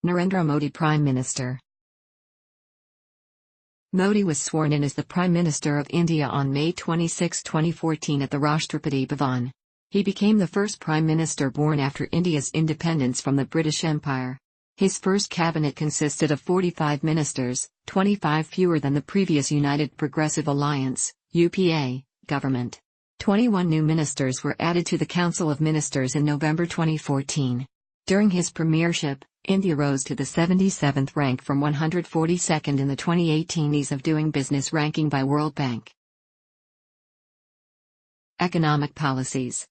Narendra Modi Prime Minister. Modi was sworn in as the Prime Minister of India on May 26, 2014 at the Rashtrapati Bhavan. He became the first Prime Minister born after India's independence from the British Empire. His first cabinet consisted of 45 ministers, 25 fewer than the previous United Progressive Alliance (UPA) government. 21 new ministers were added to the Council of Ministers in November 2014. During his premiership, India rose to the 77th rank from 142nd in the 2018 Ease of Doing Business ranking by World Bank. Economic policies.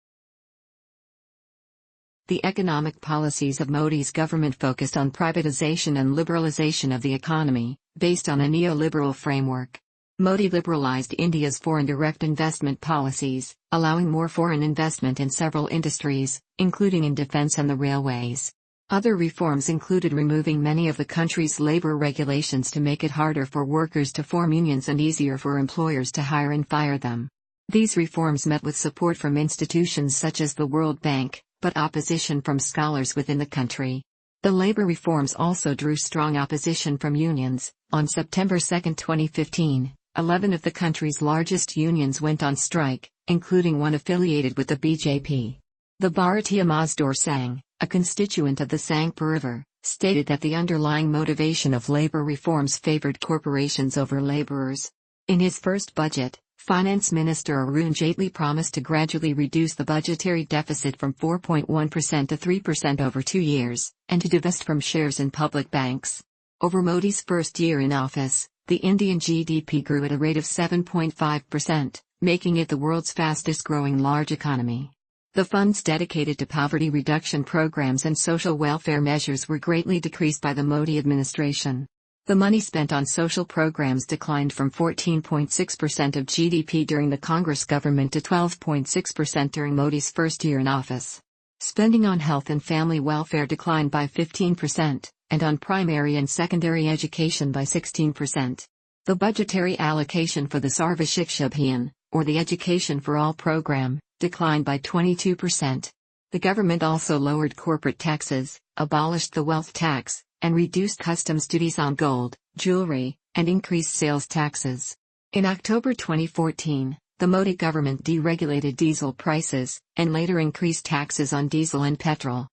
The economic policies of Modi's government focused on privatization and liberalization of the economy, based on a neoliberal framework. Modi liberalized India's foreign direct investment policies, allowing more foreign investment in several industries, including in defense and the railways. Other reforms included removing many of the country's labor regulations to make it harder for workers to form unions and easier for employers to hire and fire them. These reforms met with support from institutions such as the World Bank, but opposition from scholars within the country. The labor reforms also drew strong opposition from unions. On September 2, 2015, 11 of the country's largest unions went on strike, including one affiliated with the BJP. The Bharatiya Mazdoor Sangh, a constituent of the Sangh Parivar, stated that the underlying motivation of labor reforms favored corporations over laborers. In his first budget, Finance Minister Arun Jaitley promised to gradually reduce the budgetary deficit from 4.1% to 3% over 2 years, and to divest from shares in public banks. Over Modi's first year in office, the Indian GDP grew at a rate of 7.5%, making it the world's fastest-growing large economy. The funds dedicated to poverty reduction programs and social welfare measures were greatly decreased by the Modi administration. The money spent on social programs declined from 14.6% of GDP during the Congress government to 12.6% during Modi's first year in office. Spending on health and family welfare declined by 15%, and on primary and secondary education by 16%. The budgetary allocation for the Sarva Shiksha Abhiyan, or the Education for All program, declined by 22%. The government also lowered corporate taxes, abolished the wealth tax, and reduced customs duties on gold, jewelry, and increased sales taxes. In October 2014, the Modi government deregulated diesel prices, and later increased taxes on diesel and petrol.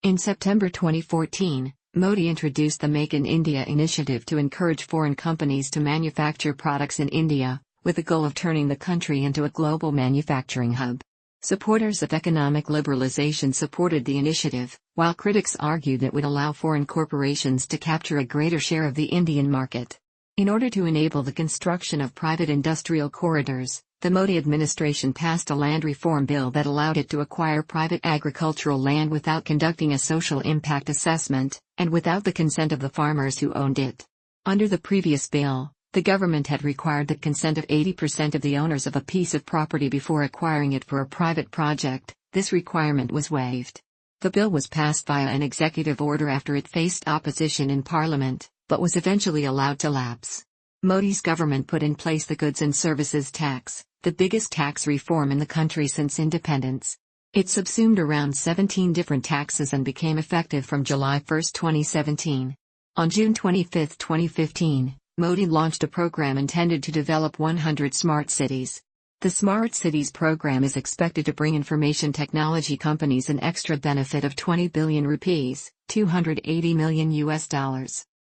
In September 2014, Modi introduced the Make in India initiative to encourage foreign companies to manufacture products in India, with the goal of turning the country into a global manufacturing hub. Supporters of economic liberalization supported the initiative, while critics argued it would allow foreign corporations to capture a greater share of the Indian market. In order to enable the construction of private industrial corridors, the Modi administration passed a land reform bill that allowed it to acquire private agricultural land without conducting a social impact assessment, and without the consent of the farmers who owned it. Under the previous bill, the government had required the consent of 80% of the owners of a piece of property before acquiring it for a private project. This requirement was waived. The bill was passed via an executive order after it faced opposition in parliament, but was eventually allowed to lapse. Modi's government put in place the Goods and Services Tax, the biggest tax reform in the country since independence. It subsumed around 17 different taxes and became effective from July 1, 2017. On June 25, 2015, Modi launched a program intended to develop 100 smart cities. The Smart Cities program is expected to bring information technology companies an extra benefit of 20 billion rupees, $280 million.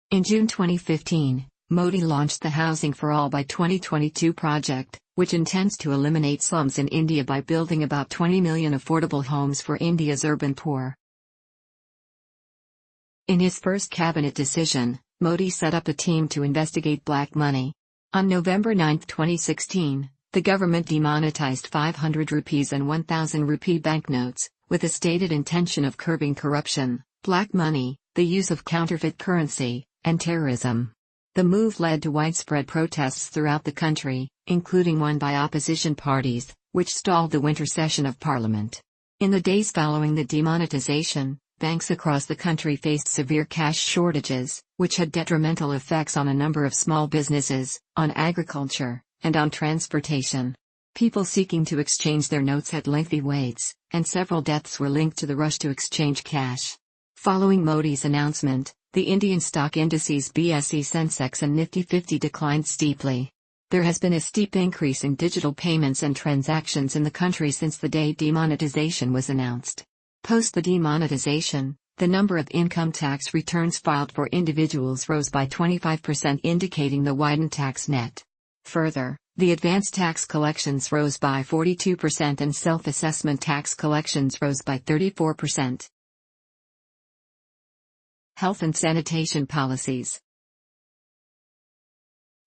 In June 2015, Modi launched the Housing for All by 2022 project, which intends to eliminate slums in India by building about 20 million affordable homes for India's urban poor. In his first cabinet decision, Modi set up a team to investigate black money. On November 9, 2016, the government demonetized 500 rupees and 1,000 rupee banknotes, with a stated intention of curbing corruption, black money, the use of counterfeit currency, and terrorism. The move led to widespread protests throughout the country, including one by opposition parties, which stalled the winter session of parliament. In the days following the demonetization, banks across the country faced severe cash shortages, which had detrimental effects on a number of small businesses, on agriculture, and on transportation. People seeking to exchange their notes had lengthy waits, and several deaths were linked to the rush to exchange cash. Following Modi's announcement, the Indian stock indices BSE Sensex and Nifty 50 declined steeply. There has been a steep increase in digital payments and transactions in the country since the day demonetization was announced. Post the demonetization, the number of income tax returns filed for individuals rose by 25%, indicating the widened tax net. Further, the advanced tax collections rose by 42% and self-assessment tax collections rose by 34%. Health and sanitation policies.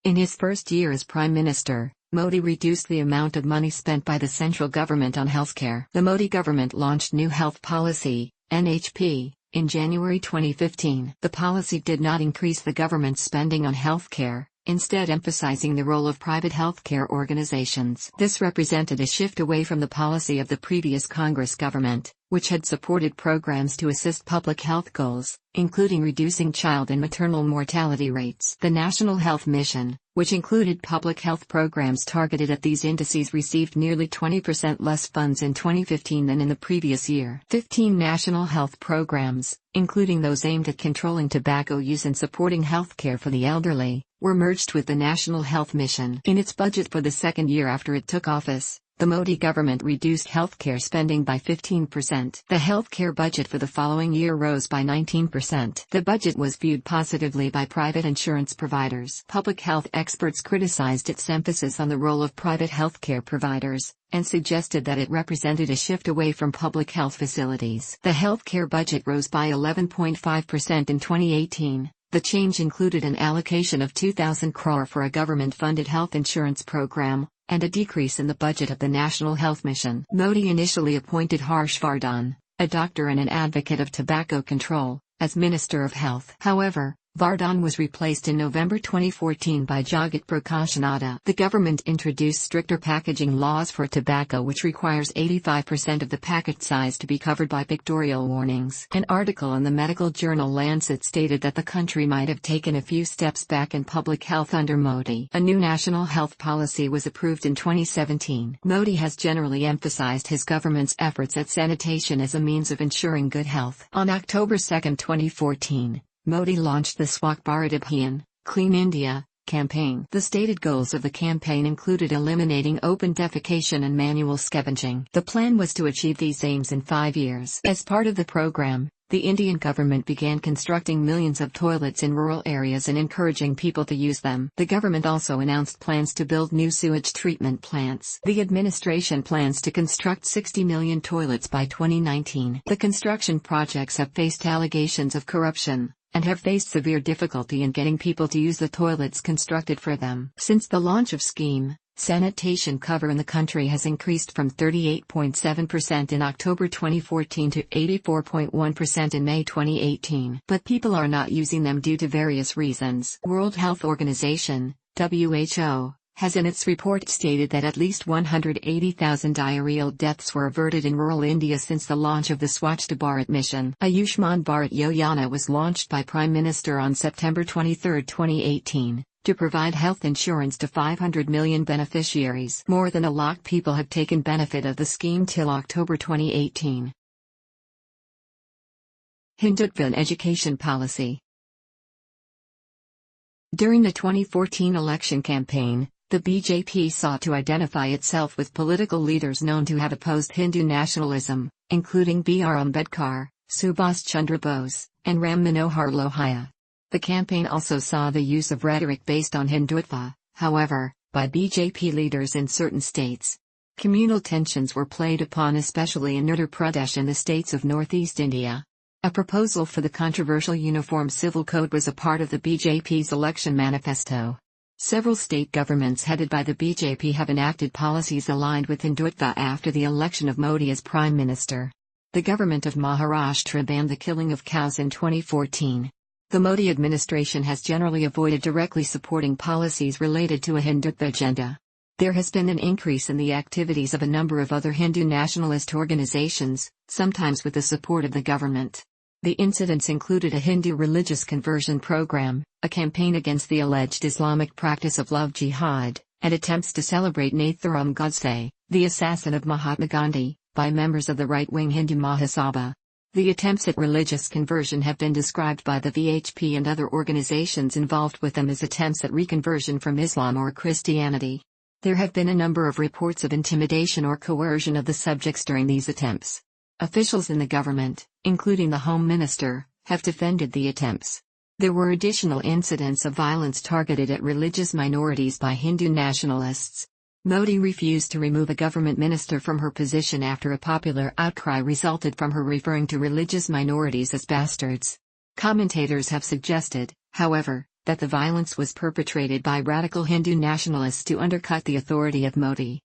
In his first year as Prime Minister, Modi reduced the amount of money spent by the central government on healthcare. The Modi government launched New Health Policy, NHP, in January 2015. The policy did not increase the government's spending on healthcare, instead emphasizing the role of private healthcare organizations. This represented a shift away from the policy of the previous Congress government, which had supported programs to assist public health goals, including reducing child and maternal mortality rates. The National Health Mission, which included public health programs targeted at these indices, received nearly 20% less funds in 2015 than in the previous year. 15 national health programs, including those aimed at controlling tobacco use and supporting healthcare for the elderly, were merged with the National Health Mission. In its budget for the second year after it took office, the Modi government reduced healthcare spending by 15%. The healthcare budget for the following year rose by 19%. The budget was viewed positively by private insurance providers. Public health experts criticized its emphasis on the role of private healthcare providers, and suggested that it represented a shift away from public health facilities. The healthcare budget rose by 11.5% in 2018. The change included an allocation of 2,000 crore for a government-funded health insurance program, and a decrease in the budget of the National Health Mission. Modi initially appointed Harsh Vardhan, a doctor and an advocate of tobacco control, as Minister of Health. However, Vardhan was replaced in November 2014 by Jagat Prakash Nadda. The government introduced stricter packaging laws for tobacco, which requires 85% of the packet size to be covered by pictorial warnings. An article in the medical journal Lancet stated that the country might have taken a few steps back in public health under Modi. A new national health policy was approved in 2017. Modi has generally emphasized his government's efforts at sanitation as a means of ensuring good health. On October 2, 2014, Modi launched the Swachh Bharat Abhiyan, Clean India, campaign. The stated goals of the campaign included eliminating open defecation and manual scavenging. The plan was to achieve these aims in 5 years. As part of the program, the Indian government began constructing millions of toilets in rural areas and encouraging people to use them. The government also announced plans to build new sewage treatment plants. The administration plans to construct 60 million toilets by 2019. The construction projects have faced allegations of corruption, and have faced severe difficulty in getting people to use the toilets constructed for them. Since the launch of scheme, sanitation cover in the country has increased from 38.7% in October 2014 to 84.1% in May 2018. But people are not using them due to various reasons. World Health Organization, WHO, has in its report stated that at least 180,000 diarrheal deaths were averted in rural India since the launch of the Swachh Bharat mission. Ayushman Bharat Yojana was launched by Prime Minister on September 23, 2018, to provide health insurance to 500 million beneficiaries. More than 1 lakh people have taken benefit of the scheme till October 2018. Hindutva and education policy. During the 2014 election campaign, the BJP sought to identify itself with political leaders known to have opposed Hindu nationalism, including B.R. Ambedkar, Subhas Chandra Bose, and Ram Manohar Lohia. The campaign also saw the use of rhetoric based on Hindutva, however, by BJP leaders in certain states. Communal tensions were played upon, especially in Uttar Pradesh and the states of northeast India. A proposal for the controversial Uniform Civil Code was a part of the BJP's election manifesto. Several state governments headed by the BJP have enacted policies aligned with Hindutva after the election of Modi as Prime Minister. The government of Maharashtra banned the killing of cows in 2014. The Modi administration has generally avoided directly supporting policies related to a Hindutva agenda. There has been an increase in the activities of a number of other Hindu nationalist organizations, sometimes with the support of the government. The incidents included a Hindu religious conversion program, a campaign against the alleged Islamic practice of love jihad, and attempts to celebrate Nathuram Godse, the assassin of Mahatma Gandhi, by members of the right-wing Hindu Mahasabha. The attempts at religious conversion have been described by the VHP and other organizations involved with them as attempts at reconversion from Islam or Christianity. There have been a number of reports of intimidation or coercion of the subjects during these attempts. Officials in the government, including the Home Minister, have defended the attempts. There were additional incidents of violence targeted at religious minorities by Hindu nationalists. Modi refused to remove a government minister from her position after a popular outcry resulted from her referring to religious minorities as bastards. Commentators have suggested, however, that the violence was perpetrated by radical Hindu nationalists to undercut the authority of Modi.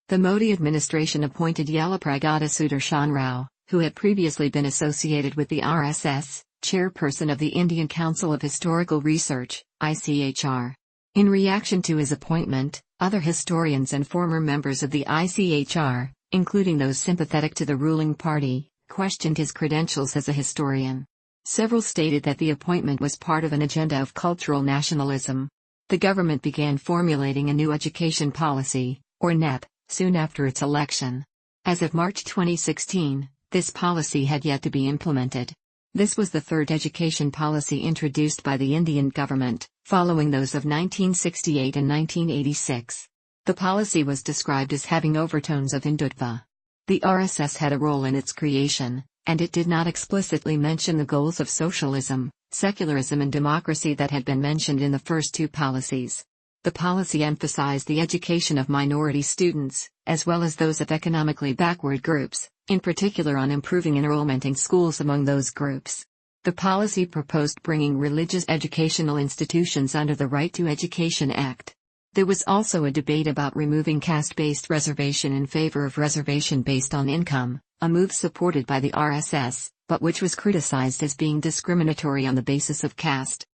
The Modi administration appointed Yallapragada Sudarshan Rao, who had previously been associated with the RSS, chairperson of the Indian Council of Historical Research, ICHR. In reaction to his appointment, other historians and former members of the ICHR, including those sympathetic to the ruling party, questioned his credentials as a historian. Several stated that the appointment was part of an agenda of cultural nationalism. The government began formulating a new education policy, or NEP, soon after its election. As of March 2016, this policy had yet to be implemented. This was the third education policy introduced by the Indian government, following those of 1968 and 1986. The policy was described as having overtones of Hindutva. The RSS had a role in its creation, and it did not explicitly mention the goals of socialism, secularism and democracy that had been mentioned in the first two policies. The policy emphasized the education of minority students, as well as those of economically backward groups, in particular on improving enrollment in schools among those groups. The policy proposed bringing religious educational institutions under the Right to Education Act. There was also a debate about removing caste-based reservation in favor of reservation based on income, a move supported by the RSS, but which was criticized as being discriminatory on the basis of caste.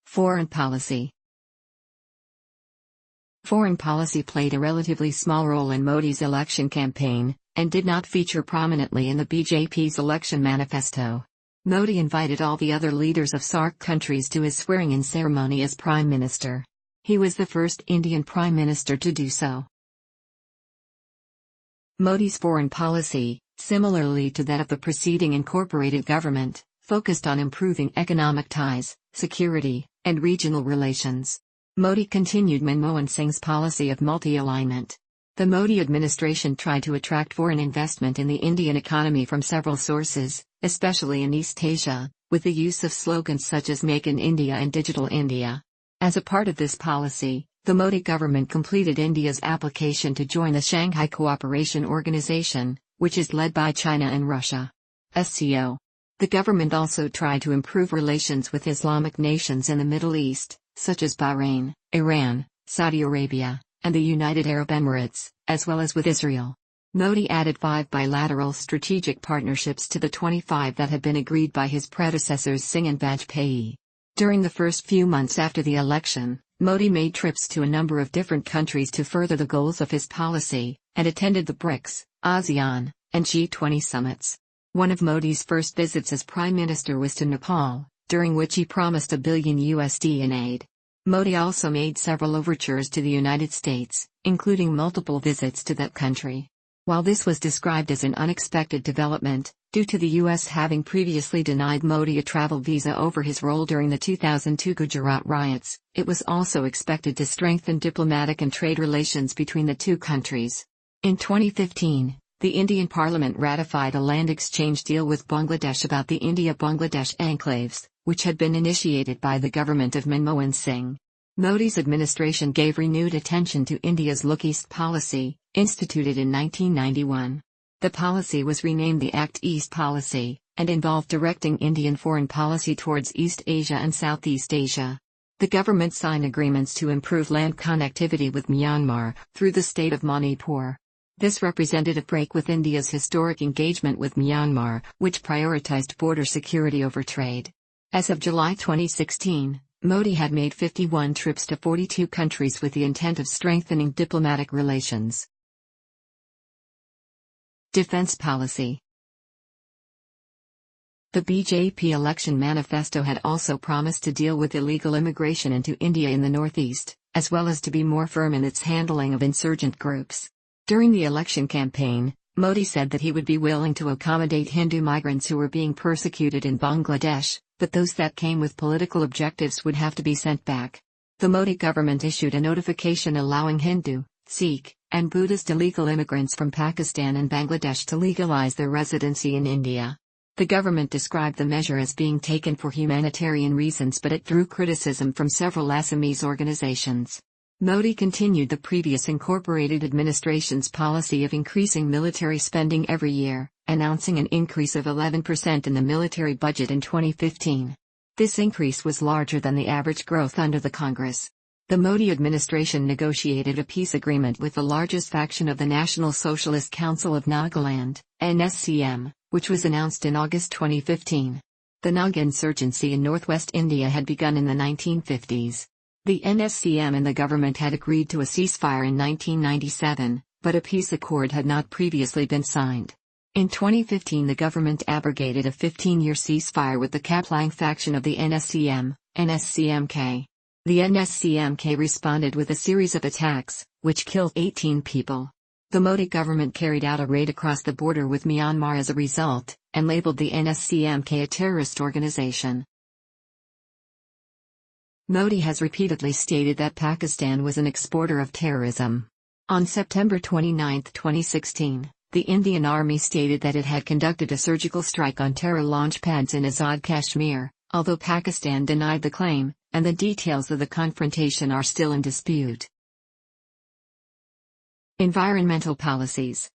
Foreign policy. Foreign policy played a relatively small role in Modi's election campaign, and did not feature prominently in the BJP's election manifesto. Modi invited all the other leaders of SAARC countries to his swearing-in ceremony as Prime Minister. He was the first Indian Prime Minister to do so. Modi's foreign policy, similarly to that of the preceding incorporated government, focused on improving economic ties, security, and regional relations. Modi continued Manmohan Singh's policy of multi-alignment. The Modi administration tried to attract foreign investment in the Indian economy from several sources, especially in East Asia, with the use of slogans such as Make in India and Digital India. As a part of this policy, the Modi government completed India's application to join the Shanghai Cooperation Organization, which is led by China and Russia. SCO. The government also tried to improve relations with Islamic nations in the Middle East, such as Bahrain, Iran, Saudi Arabia, and the United Arab Emirates, as well as with Israel. Modi added 5 bilateral strategic partnerships to the 25 that had been agreed by his predecessors Singh and Vajpayee. During the first few months after the election, Modi made trips to a number of different countries to further the goals of his policy, and attended the BRICS, ASEAN, and G20 summits. One of Modi's first visits as Prime Minister was to Nepal, during which he promised $1 billion in aid. Modi also made several overtures to the United States, including multiple visits to that country. While this was described as an unexpected development, due to the U.S. having previously denied Modi a travel visa over his role during the 2002 Gujarat riots, it was also expected to strengthen diplomatic and trade relations between the two countries. In 2015, the Indian Parliament ratified a land exchange deal with Bangladesh about the India-Bangladesh enclaves, which had been initiated by the government of Manmohan Singh. Modi's administration gave renewed attention to India's Look East policy, instituted in 1991. The policy was renamed the Act East Policy, and involved directing Indian foreign policy towards East Asia and Southeast Asia. The government signed agreements to improve land connectivity with Myanmar, through the state of Manipur. This represented a break with India's historic engagement with Myanmar, which prioritized border security over trade. As of July 2016, Modi had made 51 trips to 42 countries with the intent of strengthening diplomatic relations. Defense policy. The BJP election manifesto had also promised to deal with illegal immigration into India in the northeast, as well as to be more firm in its handling of insurgent groups. During the election campaign, Modi said that he would be willing to accommodate Hindu migrants who were being persecuted in Bangladesh, but those that came with political objectives would have to be sent back. The Modi government issued a notification allowing Hindu, Sikh, and Buddhist illegal immigrants from Pakistan and Bangladesh to legalize their residency in India. The government described the measure as being taken for humanitarian reasons, but it drew criticism from several Assamese organizations. Modi continued the previous incorporated administration's policy of increasing military spending every year, announcing an increase of 11% in the military budget in 2015. This increase was larger than the average growth under the Congress. The Modi administration negotiated a peace agreement with the largest faction of the National Socialist Council of Nagaland, NSCM, which was announced in August 2015. The Naga insurgency in northwest India had begun in the 1950s. The NSCM and the government had agreed to a ceasefire in 1997, but a peace accord had not previously been signed. In 2015, the government abrogated a 15-year ceasefire with the Kaplang faction of the NSCM, NSCMK. The NSCMK responded with a series of attacks, which killed 18 people. The Modi government carried out a raid across the border with Myanmar as a result, and labeled the NSCMK a terrorist organization. Modi has repeatedly stated that Pakistan was an exporter of terrorism. On September 29, 2016, the Indian Army stated that it had conducted a surgical strike on terror launch pads in Azad Kashmir, although Pakistan denied the claim, and the details of the confrontation are still in dispute. Environmental policies.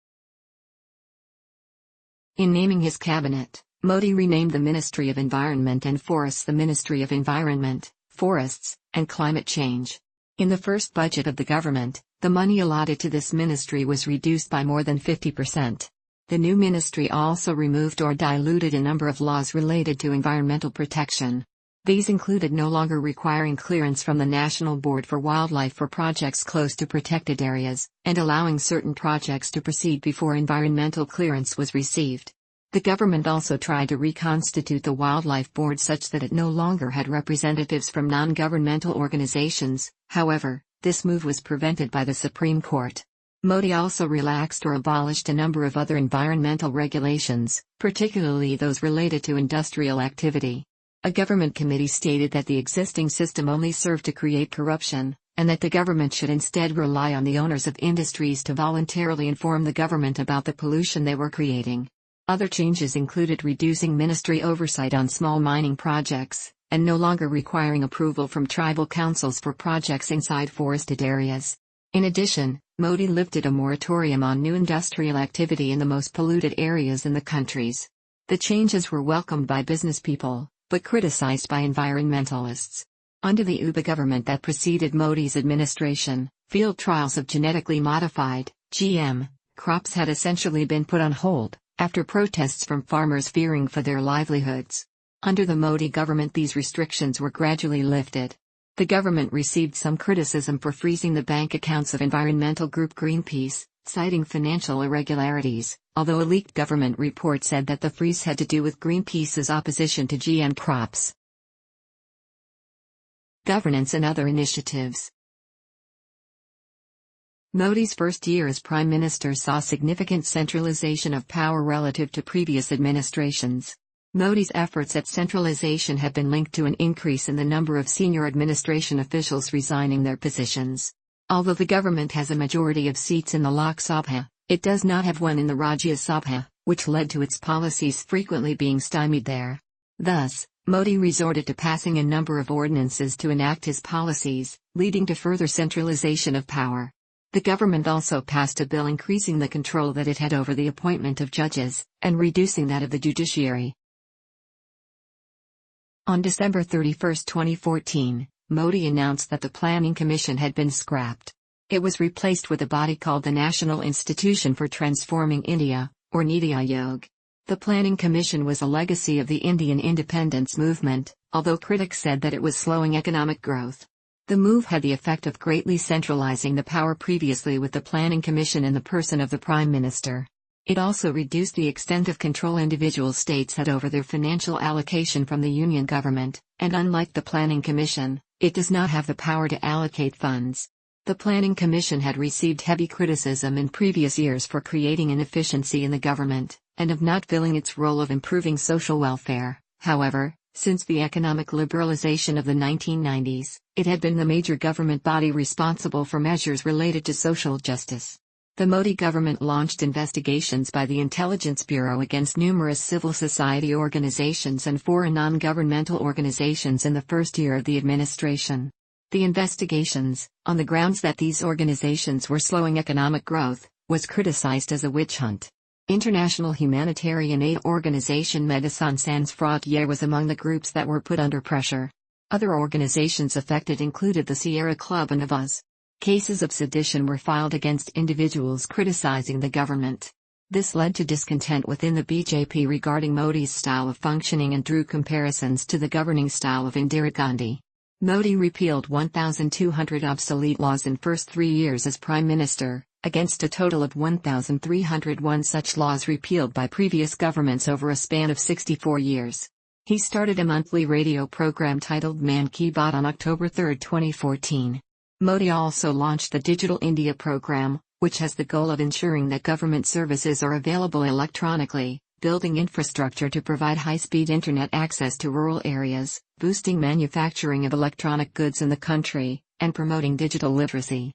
In naming his cabinet, Modi renamed the Ministry of Environment and Forests the Ministry of Environment, Forests, and Climate Change. In the first budget of the government, the money allotted to this ministry was reduced by more than 50%. The new ministry also removed or diluted a number of laws related to environmental protection. These included no longer requiring clearance from the National Board for Wildlife for projects close to protected areas, and allowing certain projects to proceed before environmental clearance was received. The government also tried to reconstitute the Wildlife Board such that it no longer had representatives from non-governmental organizations. However, this move was prevented by the Supreme Court. Modi also relaxed or abolished a number of other environmental regulations, particularly those related to industrial activity. A government committee stated that the existing system only served to create corruption, and that the government should instead rely on the owners of industries to voluntarily inform the government about the pollution they were creating. Other changes included reducing ministry oversight on small mining projects, and no longer requiring approval from tribal councils for projects inside forested areas. In addition, Modi lifted a moratorium on new industrial activity in the most polluted areas in the countries. The changes were welcomed by business people, but criticized by environmentalists. Under the UPA government that preceded Modi's administration, field trials of genetically modified, GM, crops had essentially been put on hold, after protests from farmers fearing for their livelihoods. Under the Modi government, these restrictions were gradually lifted. The government received some criticism for freezing the bank accounts of environmental group Greenpeace, citing financial irregularities, although a leaked government report said that the freeze had to do with Greenpeace's opposition to GM crops. Governance and other initiatives. Modi's first year as Prime Minister saw significant centralization of power relative to previous administrations. Modi's efforts at centralization have been linked to an increase in the number of senior administration officials resigning their positions. Although the government has a majority of seats in the Lok Sabha, it does not have one in the Rajya Sabha, which led to its policies frequently being stymied there. Thus, Modi resorted to passing a number of ordinances to enact his policies, leading to further centralization of power. The government also passed a bill increasing the control that it had over the appointment of judges, and reducing that of the judiciary. On December 31, 2014, Modi announced that the Planning Commission had been scrapped. It was replaced with a body called the National Institution for Transforming India, or Niti Aayog. The Planning Commission was a legacy of the Indian independence movement, although critics said that it was slowing economic growth. The move had the effect of greatly centralizing the power previously with the Planning Commission in the person of the Prime Minister. It also reduced the extent of control individual states had over their financial allocation from the Union government, and unlike the Planning Commission, it does not have the power to allocate funds. The Planning Commission had received heavy criticism in previous years for creating inefficiency in the government, and of not filling its role of improving social welfare. However, since the economic liberalization of the 1990s, it had been the major government body responsible for measures related to social justice. The Modi government launched investigations by the Intelligence Bureau against numerous civil society organizations and foreign non-governmental organizations in the first year of the administration. The investigations, on the grounds that these organizations were slowing economic growth, was criticized as a witch hunt. International humanitarian aid organization Médecins Sans Frontières was among the groups that were put under pressure. Other organizations affected included the Sierra Club and Avaz. Cases of sedition were filed against individuals criticizing the government. This led to discontent within the BJP regarding Modi's style of functioning and drew comparisons to the governing style of Indira Gandhi. Modi repealed 1,200 obsolete laws in first 3 years as Prime Minister, against a total of 1,301 such laws repealed by previous governments over a span of 64 years. He started a monthly radio program titled Man Ki Baat on October 3, 2014. Modi also launched the Digital India program, which has the goal of ensuring that government services are available electronically, building infrastructure to provide high-speed internet access to rural areas, boosting manufacturing of electronic goods in the country, and promoting digital literacy.